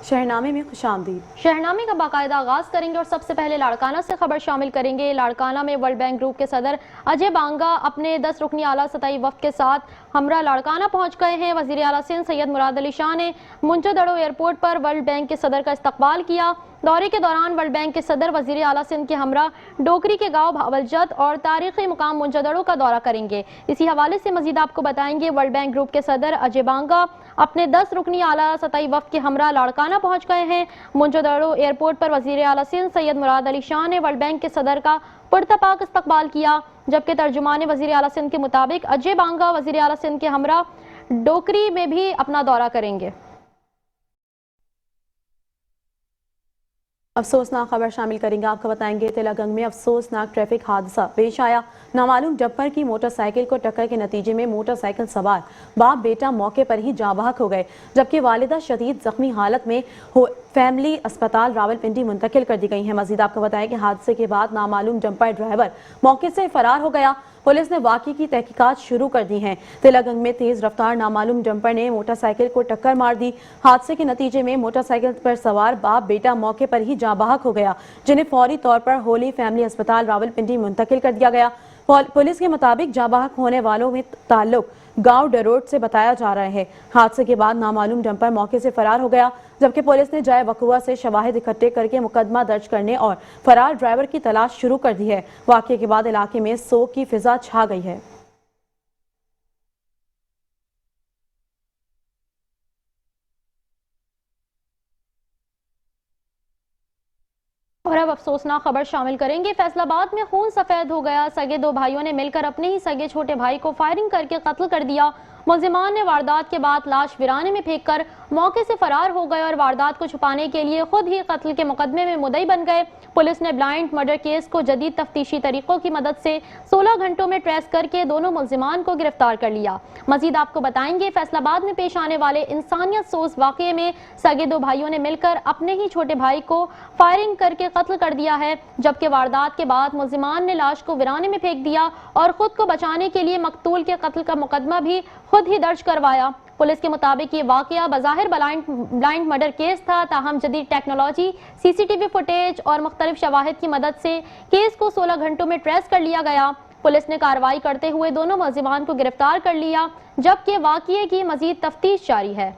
शहरनामे में खुशामदीद। शहरनामे का बाकायदा आगाज करेंगे और सबसे पहले लाड़काना से खबर शामिल करेंगे। लाड़काना में वर्ल्ड बैंक ग्रुप के सदर अजय बांगा अपने 10 रुकनी आला सतही वफ्द के साथ हमरा लाड़काना पहुंच गए हैं। वजीर आला सिंध सैयद मुराद अली शाह ने मुंजदड़ो एयरपोर्ट पर वर्ल्ड बैंक के सदर का इस्तकबाल किया। दौरे के दौरान वर्ल्ड बैंक के सदर वजीर आला सिंध के हमरा डोकरी के गांव भावलजद और तारीखी मुकाम मुंजदड़ो का दौरा करेंगे। इसी हवाले से मजीद आपको बताएंगे, वर्ल्ड बैंक ग्रुप के सदर अजय बांगा अपने 10 रुकनी आला सतही वफ्द के हमरा लाड़काना पहुंच गए हैं। मुंजदड़ो एयरपोर्ट पर वजीर आला सिंध सैयद मुराद अली शाह ने वर्ल्ड बैंक के सदर का पुरतपाक इस्तकबाल किया, जबकि तर्जुमान वजीर आला सिंध के मुताबिक अजय बांगा वजीर आला सिंध के हमरा डोकरी में भी अपना दौरा करेंगे। अफसोसनाक खबर शामिल करेंगे, आपको बताएंगे तिलागंग में अफसोसनाक ट्रैफिक हादसा पेश आया। नामालूम डंपर की मोटरसाइकिल को टक्कर के नतीजे में मोटरसाइकिल सवार बाप बेटा मौके पर ही जाँ बहक हो गए, जबकि वालिदा शदीद जख्मी हालत में फैमिली अस्पताल रावलपिंडी मुंतकिल कर दी गई हैं। मजीद आपको बताएं कि हादसे के बाद नामालूम डंपर ड्राइवर मौके से फरार हो गया। पुलिस ने वाक़े की तहकीकात शुरू कर दी हैं। तिलागंग में तेज रफ्तार नामालूम डंपर ने मोटरसाइकिल को टक्कर मार दी। हादसे के नतीजे में मोटरसाइकिल पर सवार बाप बेटा मौके पर ही जाँ बहक हो गया, जिन्हें फौरी तौर पर होली फैमिली अस्पताल रावलपिंडी मुंतकिल कर दिया गया। पुलिस के मुताबिक जाँ बहक होने वालों में ताल्लुक गांव डरोड से बताया जा रहा है। हादसे के बाद नामालूम डंपर मौके से फरार हो गया, जबकि पुलिस ने जाए वकुआ से शवाहिद इकट्ठे करके मुकदमा दर्ज करने और फरार ड्राइवर की तलाश शुरू कर दी है। वाक़े के बाद इलाके में सोग की फिजा छा गई है। और अब अफसोसनाक खबर शामिल करेंगे। फैसलाबाद में खून सफेद हो गया। सगे दो भाइयों ने मिलकर अपने ही सगे छोटे भाई को फायरिंग करके कत्ल कर दिया। मुल्जिमान ने वारदात के बाद लाश वीराने में फेंककर मौके से फरार हो गए और वारदात को छुपाने के लिए खुद ही कत्ल के मुकदमे में मुद्दई बन गए। पुलिस ने ब्लाइंड मर्डर केस को जदीद तफ्तीशी तरीकों की मदद से 16 घंटों में ट्रेस करके दोनों मुल्जिमान को गिरफ्तार कर लिया। मजीद आपको बताएंगे, फैसलाबाद में पेश आने वाले इंसानियत सोज वाक़े में सगे दो भाइयों ने मिलकर अपने ही छोटे भाई को फायरिंग करके कत्ल कर दिया है, जबकि वारदात के बाद मुल्जिमान ने लाश को वीराने में फेंक दिया और खुद को बचाने के लिए मकतूल के कत्ल का मुकदमा भी खुद ही दर्ज करवाया। पुलिस के मुताबिक ये वाकया बज़ाहिर ब्लाइंड मर्डर केस था, ताहम जदीद टेक्नोलॉजी, सीसीटीवी फुटेज और मुख्तलिफ शवाहिद की मदद से केस को 16 घंटों में ट्रेस कर लिया गया। पुलिस ने कार्रवाई करते हुए दोनों मुल्जिमान को गिरफ्तार कर लिया, जबकि वाकये की मजीद तफ्तीश जारी है।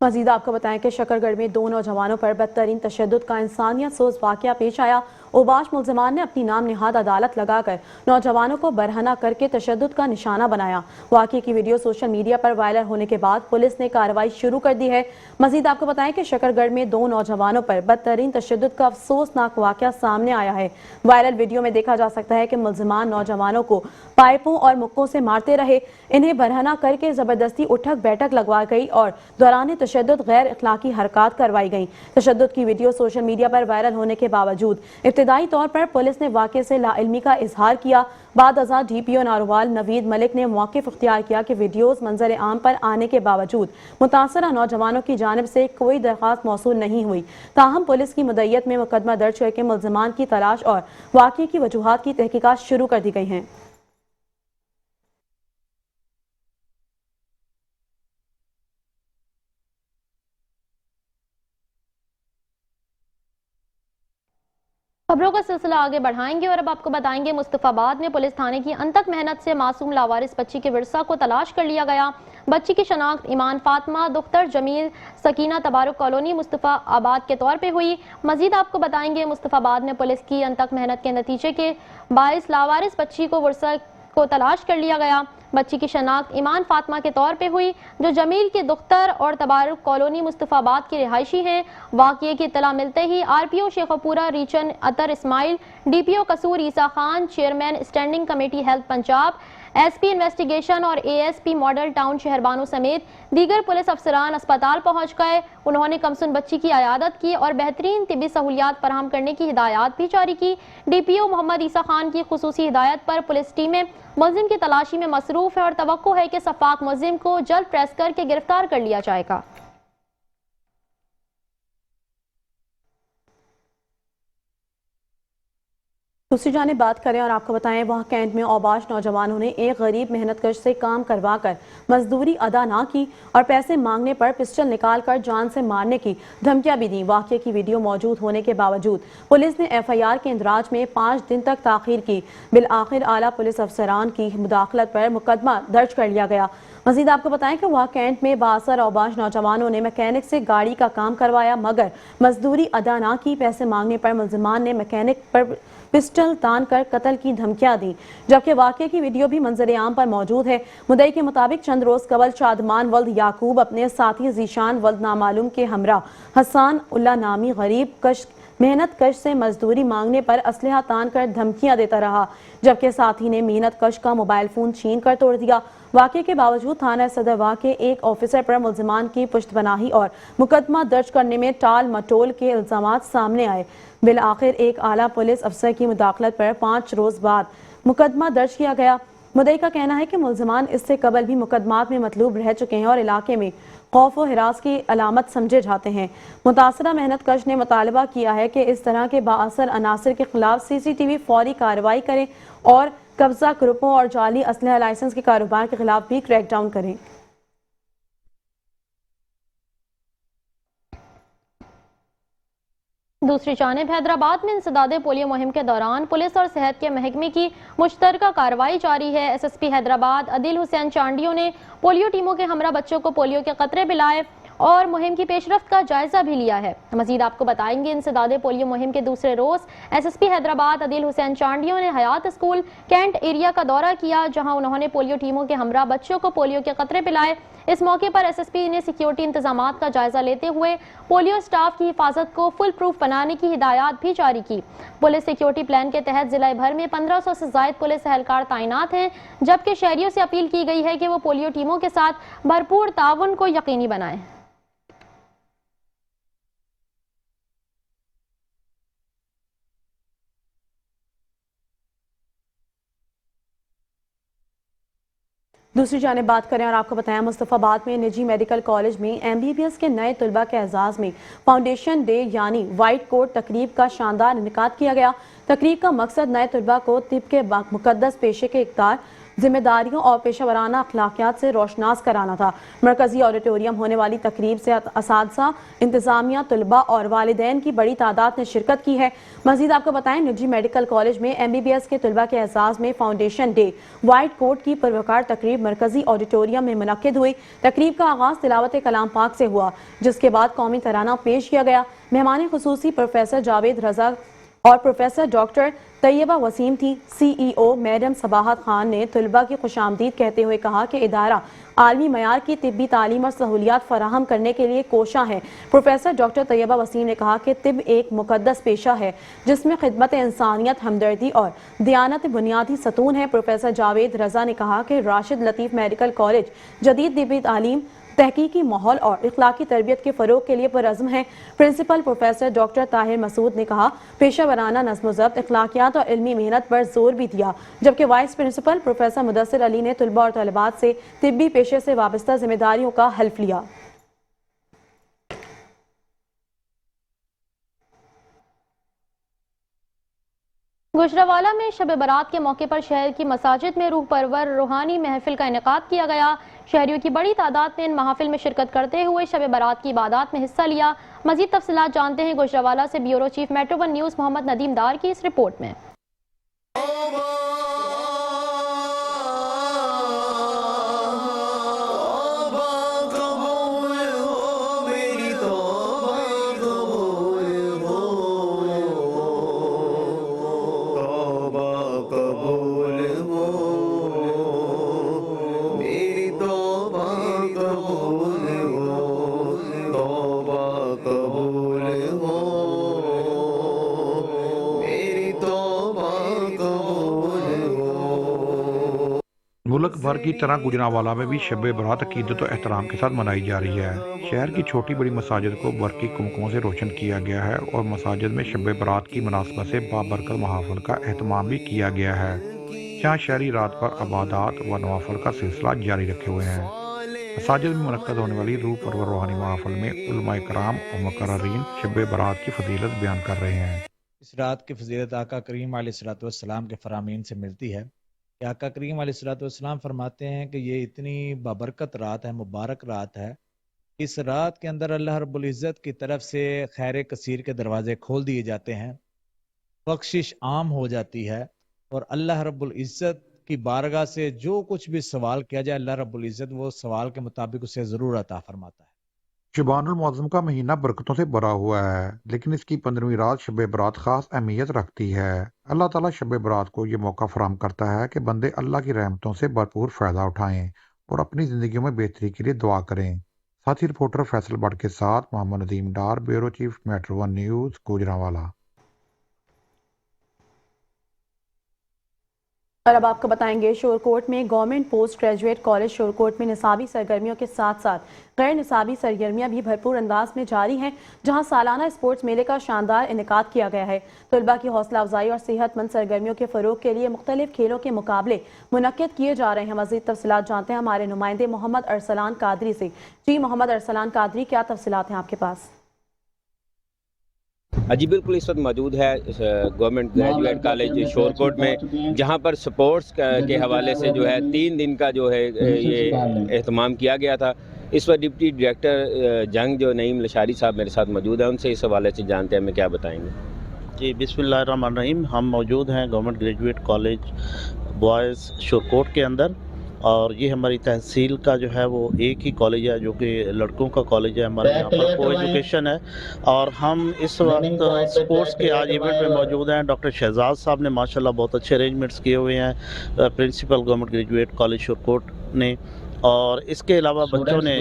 मजीद आपको बताएं कि शकरगढ़ में 2 नौजवानों पर बदतरीन तशद्दुद का इंसानियत सोज वाक़या पेश आया। ओबाश मुल्जिमान ने अपनी नाम निहाद अदालत लगाकर नौजवानों को बरहना करके तशद्दुद का निशाना बनाया। वाक़े की वीडियो सोशल मीडिया पर वायरल होने के बाद पुलिस ने कार्रवाई शुरू कर दी है। मजीद आपको बताएं कि शकरगढ़ में 2 नौजवानों पर बदतरीन तशद्दुद का अफसोसनाक वाक़या सामने आया है। वायरल वीडियो में देखा जा सकता है कि मुल्जिमान नौजवानों को पाइपों और मुक्कों से मारते रहे, इन्हें बरहना करके जबरदस्ती उठक बैठक लगवा गई और दौरान तशद्दुद गैर अखलाकी हरकत करवाई गई। तशद्दुद की वीडियो सोशल मीडिया पर वायरल होने के बावजूद इब्तिदाई तौर पर पुलिस ने वाक़े से लाइल्मी का इजहार किया। बाद अज़ा DPO नारोवाल नवीद मलिक ने मौक़िफ़ इख्तियार किया कि वीडियोज़ मंजर आम पर आने के बावजूद मुतासरा नौजवानों की जानिब से कोई दरख्वास्त मौसूल नहीं हुई। ताहम पुलिस की मुद्दयत में मुकदमा दर्ज करके मुल्जिमान की तलाश और वाक़े की वजूहात की तहकीकात शुरू कर दी गई हैं। खबरों का सिलसिला आगे बढ़ाएंगे और अब आपको बताएंगे, मुस्तफाबाद में पुलिस थाने की अनथक मेहनत से मासूम लावारिस बच्ची के विरसा को तलाश कर लिया गया। बच्ची की शनाख्त ईमान फातिमा दुख्तर जमील सकीना तबारुक कॉलोनी मुस्तफाबाद के तौर पे हुई। मजीद आपको बताएंगे, मुस्तफाबाद में पुलिस की अनथक मेहनत के नतीजे के बाइस लावारिस बच्ची को विरसा को तलाश कर लिया गया। बच्ची की शनाख्त ईमान फातिमा के तौर पे हुई, जो जमील की दुख्तर और तबारुक कॉलोनी मुस्तफाबाद की रिहायशी हैं। वाक़ये की इत्तला मिलते ही RPO शेखपुरा रीचन अतर Ismail, DPO Kasur Isa Khan, chairman standing committee health Punjab, SP investigation और ASP मॉडल टाउन शहरबानों समेत दीगर पुलिस अफसरान अस्पताल पहुंच गए। उन्होंने कमसुन बच्ची की अयादत की और बेहतरीन तिबी सहूलियात फराहम करने की हिदायत भी जारी की। DPO मोहम्मद ईसा खान की खुसूसी हिदायत पर पुलिस टीमें मुल्जिम की तलाशी में मसरूफ है और तवक्को है कि सफाक मुल्जिम को जल्द प्रेस करके गिरफ्तार कर लिया जाएगा। दूसरी जानिब बात करें और आपको बताएं, वह कैंट में औबाश नौजवानों ने एक गरीब मेहनतकश से काम करवाकर मजदूरी अदा ना की और पैसे मांगने पर पिस्टल निकालकर जान से मारने की धमकियां भी दी। वाकये की वीडियो मौजूद होने के बावजूद पुलिस ने FIR के इंदराज में 5 दिन तक ताखीर की। बिल आखिर आला पुलिस अफसरान की मुदाखलत पर मुकदमा दर्ज कर लिया गया। मजीद आपको बताएं कि वह कैंट में बासर औबाश नौजवानों ने मैकेनिक से गाड़ी का काम करवाया मगर मजदूरी अदा ना की। पैसे मांगने पर मुलजिमान ने मैकेनिक पर पिस्टल तान कर कत्ल की धमकियां दी, जबकि वाकये की वीडियो भी मंजर आम पर मौजूद है। मुद्दई के मुताबिक चंद रोज कबल शादमान वल्द याकूब अपने साथी जीशान वल्द नामालूम के हमरा हसान उल्ला नामी गरीब कश मेहनत कश से मजदूरी मांगने पर असलहा तान कर धमकियां देता रहा, जबकि साथी ने मेहनत कश का मोबाइल फोन छीन कर तोड़ दिया। वाकये के बावजूद थाना सदरवा के एक ऑफिसर पर मुलजिमान की पुश्तपनाही और मुकदमा दर्ज करने में टाल मटोल के इल्जामात सामने आए। बिल आखिर एक आला पुलिस अफसर की मुदाखलत पर 5 रोज बाद मुकदमा दर्ज किया गया। मुद्दई का कहना है कि मुलजिमान इससे कबल भी मुकदमात में मतलूब रह चुके हैं और इलाके में खौफ व हिरास की अलामत समझे जाते हैं। मुतासरा मेहनत कश ने मुतालबा किया है कि इस तरह के बाअसर अनासर के खिलाफ CCTV फौरी कार्रवाई करें और कब्जा ग्रुपों और जाली असलहा लाइसेंस के कारोबार के खिलाफ भी क्रैकडाउन करें। दूसरी जानिब हैदराबाद में इंसदादे पोलियो मुहिम के दौरान पुलिस और सेहत के महकमे की मुश्तरका कार्रवाई जारी है। SSP हैदराबाद अदिल हुसैन चांडियों ने पोलियो टीमों के हमरा बच्चों को पोलियो के कतरे पिलाए और मुहिम की पेशरफ्त का जायजा भी लिया है। मजीद आपको बताएंगे, इंसदादे पोलियो मुहिम के दूसरे रोज SSP हैदराबाद अदिल हुसैन चांडियों ने हयात स्कूल कैंट एरिया का दौरा किया, जहां उन्होंने पोलियो टीमों के हमरा बच्चों को पोलियो के कतरे पिलाए। इस मौके पर SSP ने सिक्योरिटी इंतजामात का जायजा लेते हुए पोलियो स्टाफ की हिफाजत को फुल प्रूफ बनाने की हिदायत भी जारी की। पुलिस सिक्योरिटी प्लान के तहत जिला भर में 1500 से जायद पुलिस एहलकार तैनात हैं, जबकि शहरियों से अपील की गई है कि वो पोलियो टीमों के साथ भरपूर ताउन को यकीनी बनाएं। दूसरी जानिब बात करें और आपको बताया, मुस्तफाबाद में निजी मेडिकल कॉलेज में MBBS के नए तलबा के एजाज में फाउंडेशन डे यानी वाइट कोट तकरीब का शानदार इनेकाद किया गया। तकरीब का मकसद नए तलबा को तिब के मुकद्दस पेशे के इक़्तिदार, जिम्मेदारियों और पेशा वराना अखलाकियात से रोशनास कराना था। मरकजी ऑडिटोरियम होने वाली तकरीब से असातिज़ा, इंतजामिया, तलबा और वालिदैन की बड़ी तादाद ने शिरकत की है। मजीद आपको बताएं, निजी मेडिकल कॉलेज में MBBS के तलबा के एजाज में फाउंडेशन डे वाइट कोट की पुरवकार तकरीब मरकजी ऑडिटोरियम में मुनक्किद हुई। तकरीब का आगाज तिलावत कलाम पाक से हुआ, जिसके बाद कौमी तराना पेश किया गया। मेहमान खुसूसी प्रोफेसर जावेद रजा और प्रोफेसर डॉक्टर तैयबा वसीम थी। CEO मैडम सबाहत खान ने तलबा की खुशामदीद कहते हुए कहा कि इदारा आलमी मयार की तिब्बी तालीम और सहूलियात फराहम करने के लिए कोशा है। प्रोफेसर डॉक्टर तैयबा वसीम ने कहा कि तिब एक मुकद्दस पेशा है जिसमें खिदमत इंसानियत, हमदर्दी और दियानत बुनियादी सतून है। प्रोफेसर जावेद रजा ने कहा कि राशिद लतीफ़ मेडिकल कॉलेज जदीद तिब्बी तालीम, तहकीकी माहौल और इखलाकी तरबियत के फ़रोग के लिए पुरअज़्म है। Principal professor doctor Tahir Masood ने कहा, पेशा वराना नज़्म ज़ब्त, इखलाकियात और इल्मी मेहनत पर जोर भी दिया, जबकि vice principal professor Mudassir Ali ने तलबा और तलबात से तिब्बी पेशे से वाबस्ता जिम्मेदारियों का हल्फ लिया। गुजरावाला में शब बारात के मौके पर शहर की मसाजिद में रूह परवर रूहानी महफिल का इनेकाद किया गया। शहरियों की बड़ी तादाद ने इन महफिल में शिरकत करते हुए शब बारात की इबादत में हिस्सा लिया। मजीद तफसीलात जानते हैं गुजरावाला से bureau chief metro 1 news Mohammad Nadeem Dar की इस रिपोर्ट में। मुल्क भर की तरह गुजरांवाला में भी शब बरात अकीदत और एहतराम के साथ मनाई जा रही है। शहर की छोटी बड़ी मसाजिद को बरकी कुमकुमों से रोशन किया गया है और मसाजिद में शब बरात की मुनासबत से बाबरकत महाफिल का एहतमाम भी किया गया है, जहाँ शहरी रात पर इबादत व नवाफिल का सिलसिला जारी रखे हुए हैं। मसाजिद में मुनक्कद होने वाली रूह परवर रूहानी महफिल में उलमा इकराम और मुकर्ररीन शब बरात की फजीलत बयान कर रहे हैं। इस रात की फजीलत आका करीम अलैहिस्सलाम के फरामीन से मिलती है कि आका करीम अलैहिस्सलाम फरमाते हैं कि ये इतनी बाबरकत रात है, मुबारक रात है। इस रात के अंदर अल्लाह रब्बुल इज़्ज़त की तरफ से खैर कसीर के दरवाजे खोल दिए जाते हैं, बख्शिश आम हो जाती है और अल्लाह रब्बुल इज़्ज़त की बारगाह से जो कुछ भी सवाल किया जाए अल्लाह रब्बुल इज़्ज़त वो सवाल के मुताबिक उसे ज़रूर अता फरमाता है। शबानुल मुअज़्ज़म का महीना बरकतों से भरा हुआ है, लेकिन इसकी 15वीं रात शब बरात खास अहमियत रखती है। अल्लाह ताला शब बरात को ये मौका फराहम करता है कि बंदे अल्लाह की रहमतों से भरपूर फ़ायदा उठाएं और अपनी ज़िंदगियों में बेहतरी के लिए दुआ करें। साथी रिपोर्टर फैसल भट्ट के साथ Mohammad Nadeem Dar, bureau chief, metro one news, Gujranwala. और अब आपको बताएंगे शोरकोट में government post graduate college Shorkot में निसाबी सरगर्मियों के साथ साथ गैर निसाबी सरगर्मियां भी भरपूर अंदाज में जारी हैं, जहां सालाना स्पोर्ट्स मेले का शानदार इनेकाद किया गया है। तलबा की हौसला अफजाई और सेहतमंद सरगर्मियों के फरोग के लिए मुख्तलिफ खेलों के मुकाबले मुनक्किद किए जा रहे हैं। मजीद तफसीलात जानते हैं हमारे नुमाइंदे मोहम्मद अरसलान कादरी से। जी मोहम्मद अरसलान कादरी, क्या तफसीलात हैं आपके पास? जी बिल्कुल, इस वक्त मौजूद है गवर्नमेंट ग्रेजुएट कॉलेज शोरकोट में, जहां पर स्पोर्ट्स के हवाले से जो है 3 दिन का जो है ये एहतमाम किया गया था। इस वक्त डिप्टी डायरेक्टर जंग जो नईम लशारी साहब मेरे साथ मौजूद है, उनसे इस हवाले से जानते हैं, हमें क्या बताएंगे। जी बिस्मिल्लाहिर्रहमानिर्रहीम। हम मौजूद हैं government graduate college boys Shorkot के अंदर, और ये हमारी तहसील का जो है वो एक ही कॉलेज है जो कि लड़कों का कॉलेज है। हमारे यहाँ पर को एजुकेशन है और हम इस वक्त स्पोर्ट्स के आज इवेंट में मौजूद हैं। डॉक्टर शहजाद साहब ने माशाल्लाह बहुत अच्छे अरेंजमेंट्स किए हुए हैं, principal government graduate college Shorkot ने, और इसके अलावा बच्चों ने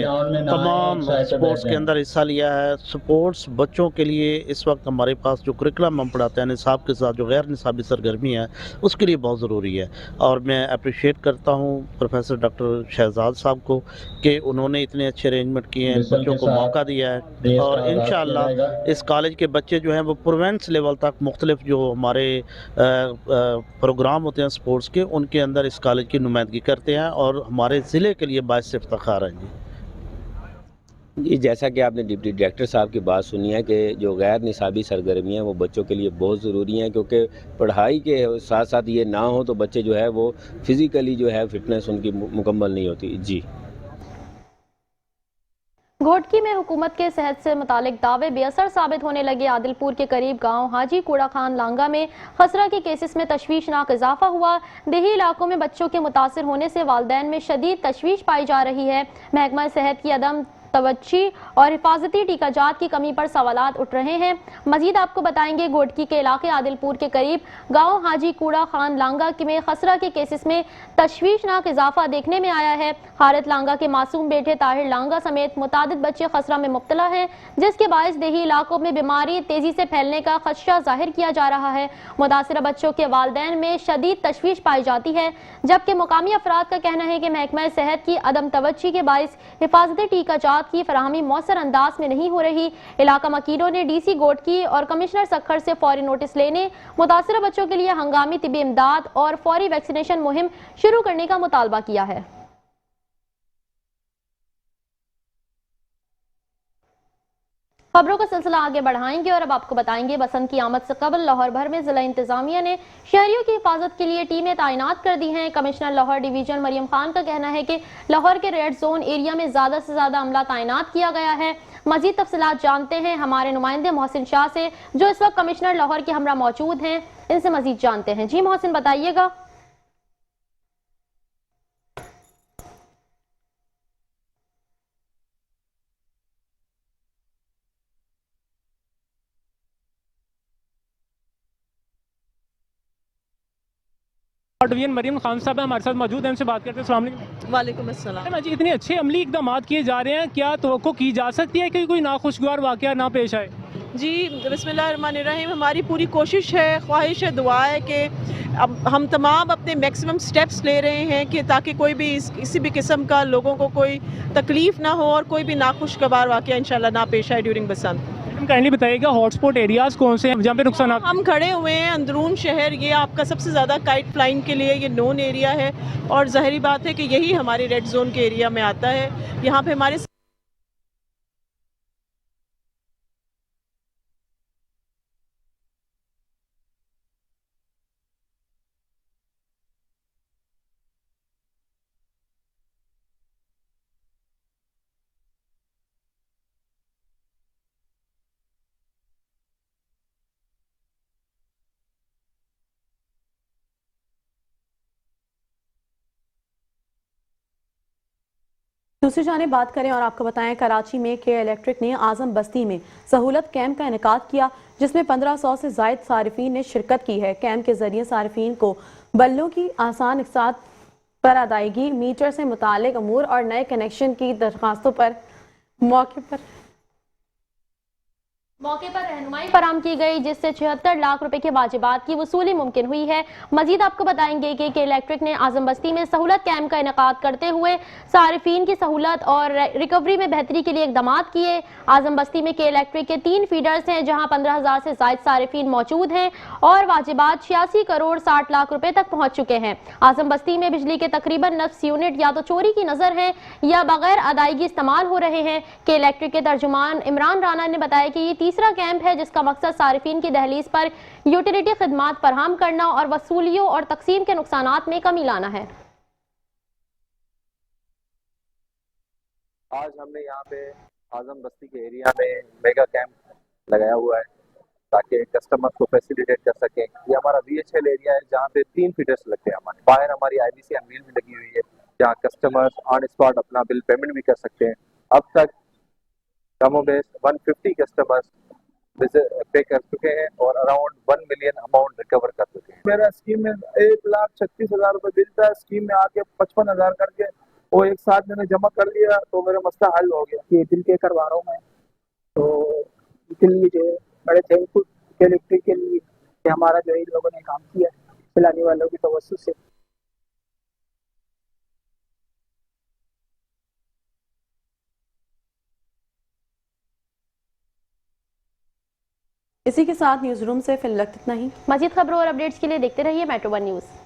तमाम स्पोर्ट्स के अंदर हिस्सा लिया है। स्पोर्ट्स बच्चों के लिए इस वक्त हमारे पास जो करिकुलम हम पढ़ाते हैं निसाब के साथ जो गैर निसाबी सरगर्मी है उसके लिए बहुत ज़रूरी है, और मैं अप्रिशिएट करता हूँ प्रोफेसर डॉक्टर शहजाद साहब को कि उन्होंने इतने अच्छे अरेंजमेंट किए हैं, बच्चों को मौका दिया है, और इंशाअल्लाह इस कॉलेज के बच्चे जो हैं वो प्रोवेंस लेवल तक मुख्तलिफ जो हमारे प्रोग्राम होते हैं स्पोर्ट्स के, उनके अंदर इस कॉलेज की नुमाइंदगी करते हैं और हमारे ज़िले के लिए बाइस इफ्तिखार है। जी, जैसा कि आपने डिप्टी डायरेक्टर साहब की बात सुनी है कि जो गैर निसाबी सरगर्मियाँ वो बच्चों के लिए बहुत ज़रूरी हैं, क्योंकि पढ़ाई के साथ साथ ये ना हो तो बच्चे जो है वो फिज़िकली जो है फिटनेस उनकी मुकम्मल नहीं होती। जी, घोटकी में हुकूमत के सेहत से मुतालिक दावे बेअसर साबित होने लगे। आदिलपुर के करीब गांव हाजी कूड़ा खान लांगा में खसरा के केसेस में तशवीशनाक इजाफा हुआ। देही इलाकों में बच्चों के मुतासर होने से वालिदैन में शदीद तशवीश पाई जा रही है। महकमा सेहत की अदम तवज्जी और हिफाजती टीकाजात की कमी पर सवालात उठ रहे हैं। मजीद आपको बताएंगे घोटकी के इलाके आदिलपुर के करीब गांव हाजी कूड़ा खान लांगा में खसरा के केसेस में तशवीशनाक इजाफा देखने में आया है। हारत लांगा के मासूम बेटे ताहिर लांगा समेत मुतादिद बच्चे खसरा में मुब्तला हैं, जिसके बायस देही इलाकों में बीमारी तेजी से फैलने का खदशा जाहिर किया जा रहा है। मुतासिरा बच्चों के वालिदैन में शदीद तशवीश पाई जाती है, जबकि मुकामी अफराद का कहना है कि महकमा सेहत की अदम तवज्जी के बायस हिफाजती टीकाजात की फराहमी मौसर अंदाज में नहीं हो रही। इलाका मकीरों ने DC घोटकी और कमिश्नर सक्खर से फौरी नोटिस लेने, मुतासिरा बच्चों के लिए हंगामी तिबी इमदाद और फौरी वैक्सीनेशन मुहिम शुरू करने का मुतालबा किया है। खबरों का सिलसिला आगे बढ़ाएंगे और अब आपको बताएंगे बसंत की आमद से कबल लाहौर भर में जिला इंतजामिया ने शहरियों की हिफाजत के लिए टीमें तैनात कर दी हैं। कमिश्नर लाहौर डिवीजन मरियम खान का कहना है कि लाहौर के रेड जोन एरिया में ज्यादा से ज्यादा अमला तैनात किया गया है। मजीद तफसीलात जानते हैं हमारे नुमाइंदे मोहसिन शाह से, जो इस वक्त कमिश्नर लाहौर के हमरा मौजूद हैं। इनसे मजीद जानते हैं। जी मोहसिन, बताइएगा। डिवीजन मरियम खान साहब हमारे साथ मौजूद हैं, उनसे बात करते हैं। अस्सलाम वालेकुम। वालेकुम अस्सलाम। जी, इतने अच्छे अमली इकदाम किए जा रहे हैं, क्या तवक्को की जा सकती है कि कोई नाखुशगवार वाकया ना पेश आए? जी बिस्मिल्लाहिर्रहमानिर्रहीम, हमारी पूरी कोशिश है, ख्वाहिश है, दुआ है कि अब हम तमाम अपने मैक्सिमम स्टेप्स ले रहे हैं कि ताकि कोई भी किसी भी किस्म का लोगों को कोई तकलीफ़ ना हो और कोई भी नाखुशगवार वाकया इंशाल्लाह ना पेश आए ड्यूरिंग बसंत। काइंडली बताइएगा हॉटस्पॉट एरियाज कौन से हैं जहाँ पे नुकसान? हम खड़े हुए हैं अंदरून शहर, ये आपका सबसे ज़्यादा काइट फ्लाइंग के लिए ये नोन एरिया है, और ज़ाहिरी बात है कि यही हमारे रेड जोन के एरिया में आता है। यहाँ पे हमारे दूसरी जानिब बात करें और आपको बताएं, कराची में के इलेक्ट्रिक ने आजम बस्ती में सहूलत कैंप का इनेकाद किया, जिसमें 1500 से जायद सारिफीन ने शिरकत की है। कैंप के जरिए सारिफीन को बल्लों की आसान इकसात पर अदायगी, मीटर से मुतालिक अमूर और नए कनेक्शन की दरखास्तों पर मौके पर रहनुमाई फराम की गई, जिससे 76 लाख रुपए के वाजिबात की वसूली मुमकिन हुई है। मजीद आपको बताएंगे कि इलेक्ट्रिक ने आजम बस्ती में सहूलत कैंप का इनेकाद करते हुए सारिफीन की सहूलत और रिकवरी में बेहतरी के लिए इकदाम किए। आजम बस्ती में के इलेक्ट्रिक के 3 फीडर्स हैं, जहां 15,000 से जायद सारिफीन मौजूद हैं और वाजिबात 86 करोड़ 60 लाख रुपए तक पहुंच चुके हैं। आजम बस्ती में बिजली के तकरीबन 9 यूनिट या तो चोरी की नजर है या बगैर अदायगी इस्तेमाल हो रहे हैं। के इलेक्ट्रिक के तर्जुमान इमरान राना ने बताया कि ये तीसरा कैंप है, जिसका मकसद सारिफीन की दहलीज पर यूटिलिटी खिदमात फराहम करना और वसूलियों और तकसीम के नुकसानात में कमी लाना है। आज हमने यहाँ पे आजम बस्ती के एरिया में मेगा कैंप लगाया हुआ है ताकि कस्टमर को फैसिलिटेट कर सकें। ये हमारा VHL एरिया है जहाँ पे 3 फीडर्स लगते हैं हमारे। बाहर हमारी IBC अनवील भी लगी हुई है जहाँ कस्टमर्स ऑन स्पॉट अपना बिल पेमेंट भी कर सकते हैं। अब तक कमो बेस 150 कस्टमर्स पे कर चुके हैं और अराउंड 1 मिलियन अमाउंट रिकवर कर चुके हैं। मेरा स्कीम में 1,36,000 रुपए बिल था, स्कीम में आके 55,000 करके वो एक साथ मैंने जमा कर लिया तो मेरा मसला हल हो गया। ये बिल पे करवा रहा हूँ मैं, तो इसके लिए जो है बड़े थैंकफुल इलेक्ट्रिक के लिए कि हमारा जो इन लोगों ने काम किया पिलाने वालों की तवज्जो से। इसी के साथ न्यूज रूम से फिलहाल इतना ही। मजीद खबरों और अपडेट्स के लिए देखते रहिए मेट्रो 1 न्यूज़।